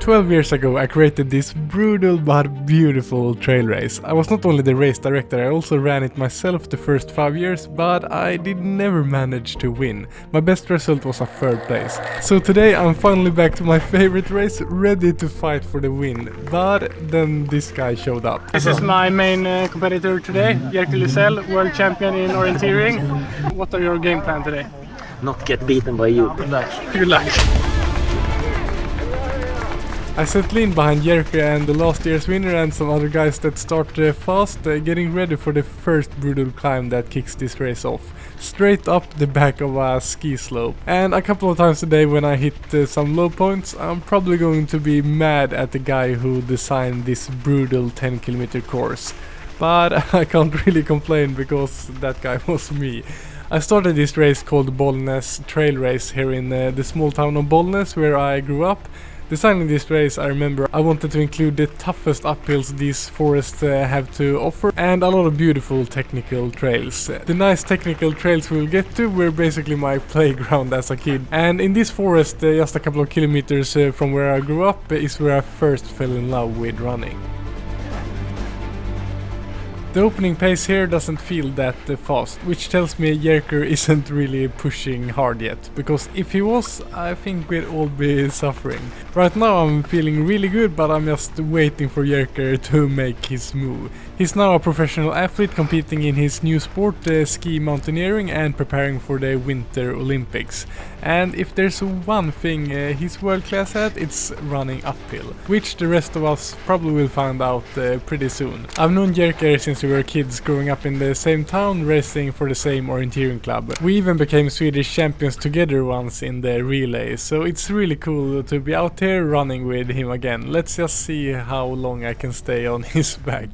12 years ago I created this brutal but beautiful trail race. I was not only the race director, I also ran it myself the first 5 years, but I did never manage to win. My best result was a 3rd place. So today I'm finally back to my favorite race, ready to fight for the win. But then this guy showed up. This is my main competitor today, Jerker Lysell, world champion in orienteering. What are your game plan today? Not get beaten by you. Good luck. Good luck. I settled in behind Jerker and the last year's winner and some other guys that start fast, getting ready for the first brutal climb that kicks this race off. Straight up the back of a ski slope. And a couple of times today when I hit some low points, I'm probably going to be mad at the guy who designed this brutal 10-kilometer course. But I can't really complain because that guy was me. I started this race called Bollnäs Trail Race here in the small town of Bollnäs where I grew up. Designing this race, I remember I wanted to include the toughest uphills these forests have to offer and a lot of beautiful technical trails. The nice technical trails we'll get to were basically my playground as a kid. And in this forest, just a couple of kilometers from where I grew up, is where I first fell in love with running. The opening pace here doesn't feel that fast, which tells me Jerker isn't really pushing hard yet, because if he was, I think we'd all be suffering. Right now I'm feeling really good, but I'm just waiting for Jerker to make his move. He's now a professional athlete competing in his new sport, ski mountaineering, and preparing for the Winter Olympics. And if there's one thing he's world class at, it's running uphill, which the rest of us probably will find out pretty soon. I've known Jerker since we were kids growing up in the same town, racing for the same orienteering club. We even became Swedish champions together once in the relay, so it's really cool to be out here running with him again. Let's just see how long I can stay on his back.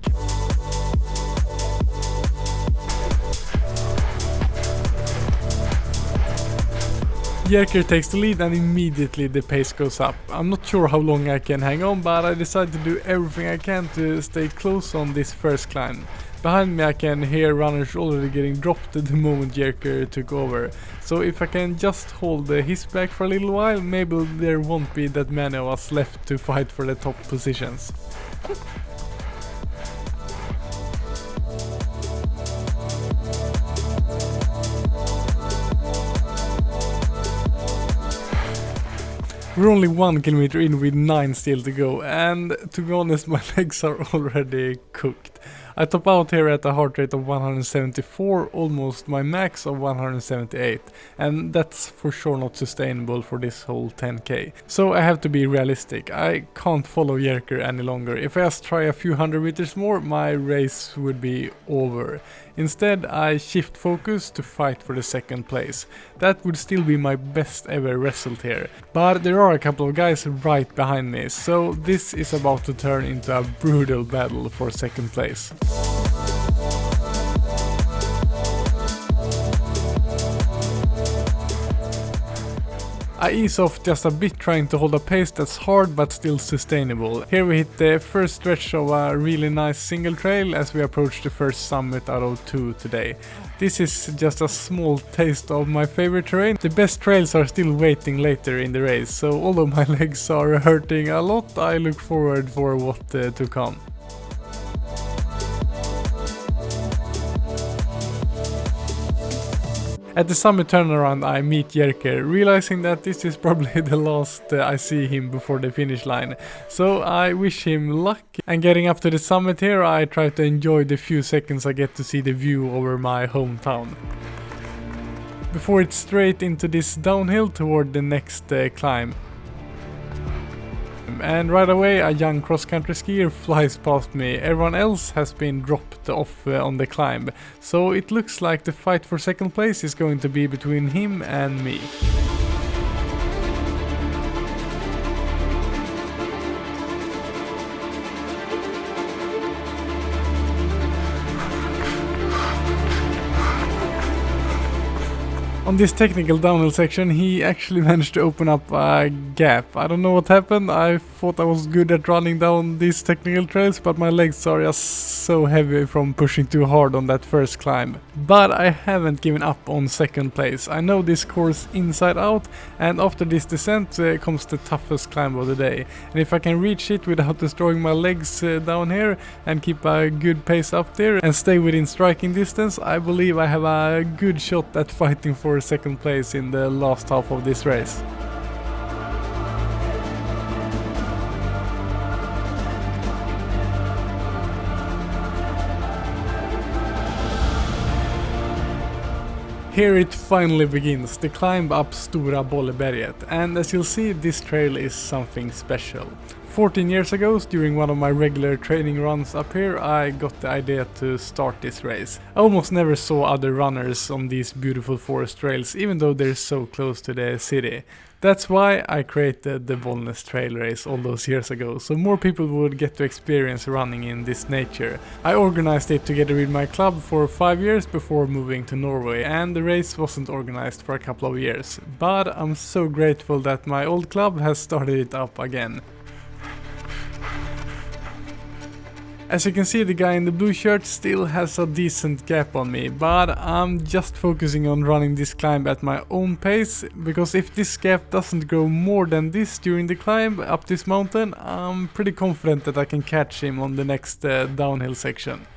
Jerker takes the lead and immediately the pace goes up. I'm not sure how long I can hang on, but I decided to do everything I can to stay close on this first climb. Behind me I can hear runners already getting dropped the moment Jerker took over. So if I can just hold his back for a little while, maybe there won't be that many of us left to fight for the top positions. We're only 1 kilometer in with 9 still to go, and to be honest my legs are already cooked. I top out here at a heart rate of 174, almost my max of 178, and that's for sure not sustainable for this whole 10k. So I have to be realistic, I can't follow Jerker any longer. If I just try a few hundred meters more, my race would be over. Instead, I shift focus to fight for the 2nd place. That would still be my best ever result here. But there are a couple of guys right behind me, so this is about to turn into a brutal battle for 2nd place. I ease off just a bit, trying to hold a pace that's hard but still sustainable. Here we hit the first stretch of a really nice single trail as we approach the first summit out of 2 today. This is just a small taste of my favorite terrain. The best trails are still waiting later in the race, so although my legs are hurting a lot, I look forward for what to come. At the summit turnaround I meet Jerker, realizing that this is probably the last I see him before the finish line. So I wish him luck, and getting up to the summit here I try to enjoy the few seconds I get to see the view over my hometown. Before it's straight into this downhill toward the next climb. And right away a young cross-country skier flies past me. Everyone else has been dropped off on the climb, so it looks like the fight for 2nd place is going to be between him and me. On this technical downhill section, he actually managed to open up a gap. I don't know what happened. I thought I was good at running down these technical trails, but my legs are just so heavy from pushing too hard on that first climb. But I haven't given up on second place. I know this course inside out, and after this descent comes the toughest climb of the day. And if I can reach it without destroying my legs down here and keep a good pace up there and stay within striking distance, I believe I have a good shot at fighting for second place in the last half of this race. Here it finally begins, the climb up Stora Bolleberget, and as you'll see, this trail is something special. 14 years ago, during one of my regular training runs up here, I got the idea to start this race. I almost never saw other runners on these beautiful forest trails, even though they're so close to the city. That's why I created the Bollnäs Trail Race all those years ago, so more people would get to experience running in this nature. I organized it together with my club for 5 years before moving to Norway, and the race wasn't organized for a couple of years. But I'm so grateful that my old club has started it up again. As you can see, the guy in the blue shirt still has a decent gap on me, but I'm just focusing on running this climb at my own pace, because if this gap doesn't grow more than this during the climb up this mountain, I'm pretty confident that I can catch him on the next downhill section.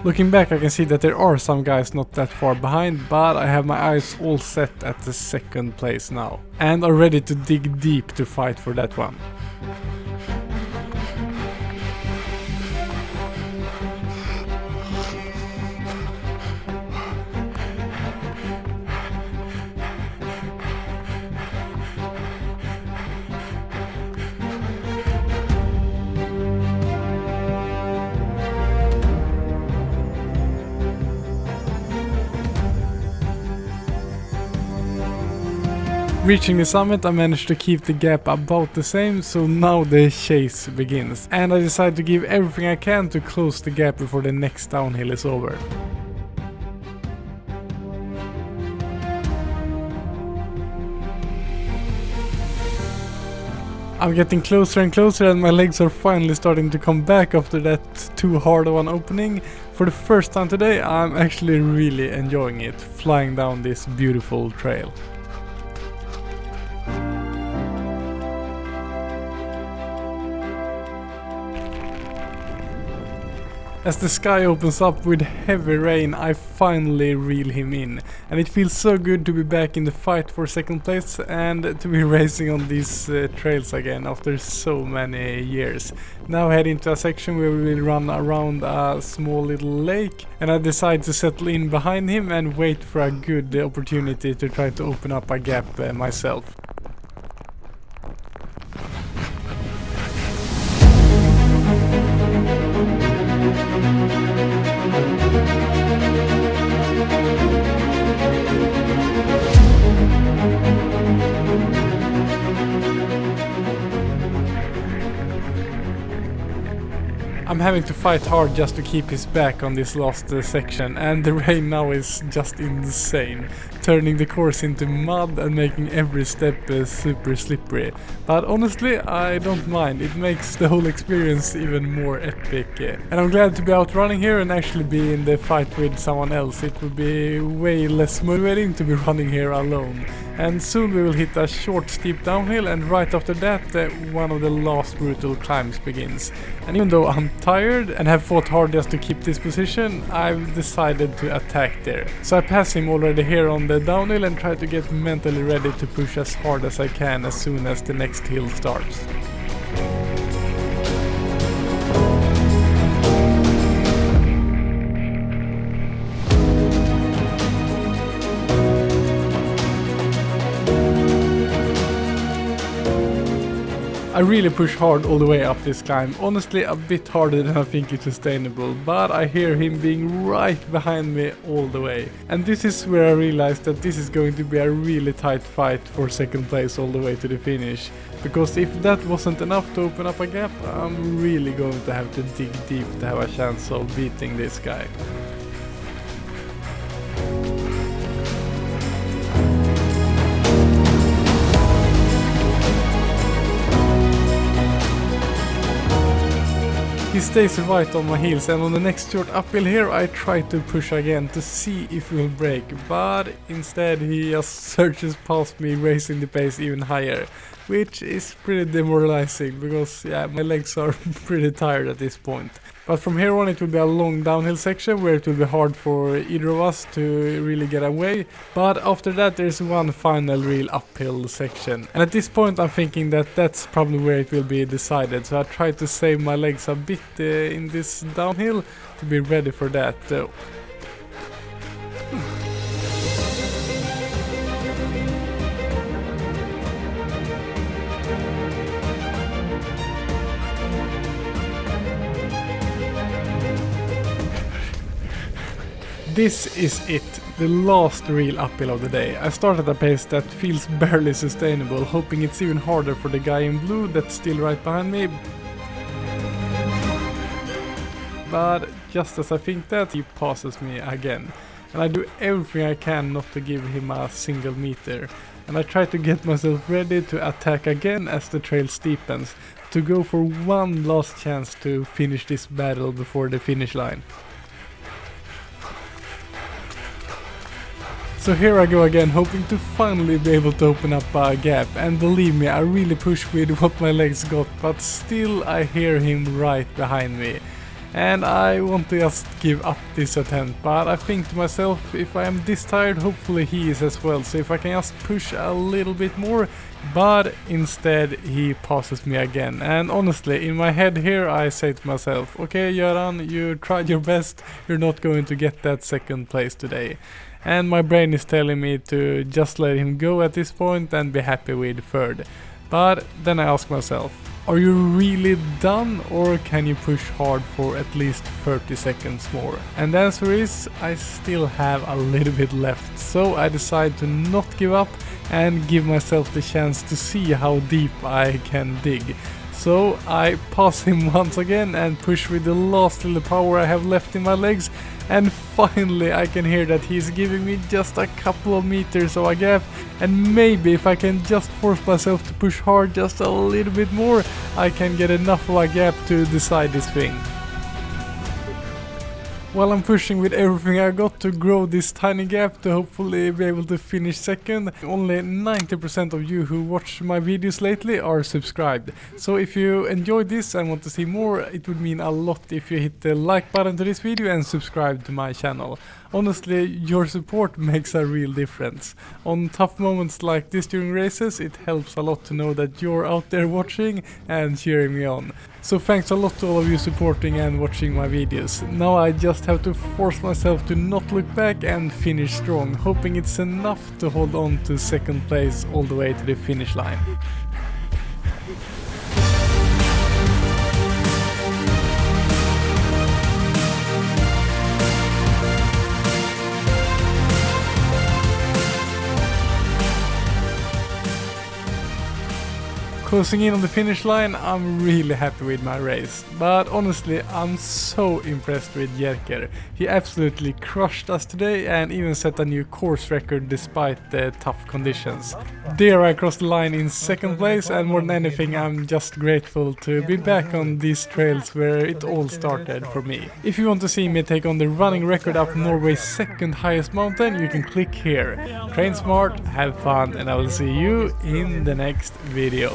Looking back, I can see that there are some guys not that far behind, but I have my eyes all set at the second place now, and are ready to dig deep to fight for that one. Reaching the summit, I managed to keep the gap about the same, so now the chase begins. And I decide to give everything I can to close the gap before the next downhill is over. I'm getting closer and closer, and my legs are finally starting to come back after that too hard of an opening. For the first time today, I'm actually really enjoying it, flying down this beautiful trail. As the sky opens up with heavy rain, I finally reel him in, and it feels so good to be back in the fight for second place and to be racing on these trails again after so many years. Now I head into a section where we will run around a small little lake, and I decide to settle in behind him and wait for a good opportunity to try to open up a gap myself. I'm having to fight hard just to keep his back on this last section, and the rain now is just insane, turning the course into mud and making every step super slippery. But honestly, I don't mind, it makes the whole experience even more epic. And I'm glad to be out running here and actually be in the fight with someone else. It would be way less motivating to be running here alone. And soon we will hit a short steep downhill, and right after that one of the last brutal climbs begins. And even though I'm tired and have fought hard just to keep this position, I've decided to attack there. So I pass him already here on the downhill and try to get mentally ready to push as hard as I can as soon as the next hill starts. I really push hard all the way up this climb, honestly a bit harder than I think is sustainable, but I hear him being right behind me all the way. And this is where I realized that this is going to be a really tight fight for second place all the way to the finish. Because if that wasn't enough to open up a gap, I'm really going to have to dig deep to have a chance of beating this guy. He stays right on my heels, and on the next short uphill here I try to push again to see if he will break, but instead he just surges past me, raising the pace even higher, which is pretty demoralizing because yeah, my legs are pretty tired at this point. But from here on it will be a long downhill section where it will be hard for either of us to really get away. But after that there's one final real uphill section. And at this point I'm thinking that that's probably where it will be decided. So I try to save my legs a bit in this downhill to be ready for that. This is it, the last real uphill of the day. I started a pace that feels barely sustainable, hoping it's even harder for the guy in blue that's still right behind me. But just as I think that, he passes me again. And I do everything I can not to give him a single meter. And I try to get myself ready to attack again as the trail steepens, to go for one last chance to finish this battle before the finish line. So here I go again, hoping to finally be able to open up a gap, and believe me, I really push with what my legs got, but still I hear him right behind me. And I want to just give up this attempt, but I think to myself, if I am this tired, hopefully he is as well, so if I can just push a little bit more. But instead he passes me again, and honestly in my head here I say to myself, okay Göran, you tried your best, you're not going to get that second place today. And my brain is telling me to just let him go at this point and be happy with third. But then I ask myself, are you really done, or can you push hard for at least 30 seconds more? And the answer is, I still have a little bit left, so I decide to not give up and give myself the chance to see how deep I can dig. So I pass him once again and push with the last little power I have left in my legs, and finally I can hear that he's giving me just a couple of meters of a gap, and maybe if I can just force myself to push hard just a little bit more, I can get enough of a gap to decide this thing. While I'm pushing with everything I got to grow this tiny gap to hopefully be able to finish second, only 90% of you who watch my videos lately are subscribed. So if you enjoyed this and want to see more, it would mean a lot if you hit the like button to this video and subscribe to my channel. Honestly, your support makes a real difference. On tough moments like this during races, it helps a lot to know that you're out there watching and cheering me on. So thanks a lot to all of you supporting and watching my videos. Now I just have to force myself to not look back and finish strong, hoping it's enough to hold on to second place all the way to the finish line. Closing in on the finish line, I'm really happy with my race. But honestly, I'm so impressed with Jerker. He absolutely crushed us today and even set a new course record despite the tough conditions. There I crossed the line in second place, and more than anything I'm just grateful to be back on these trails where it all started for me. If you want to see me take on the running record up Norway's second highest mountain, you can click here. Train smart, have fun, and I will see you in the next video.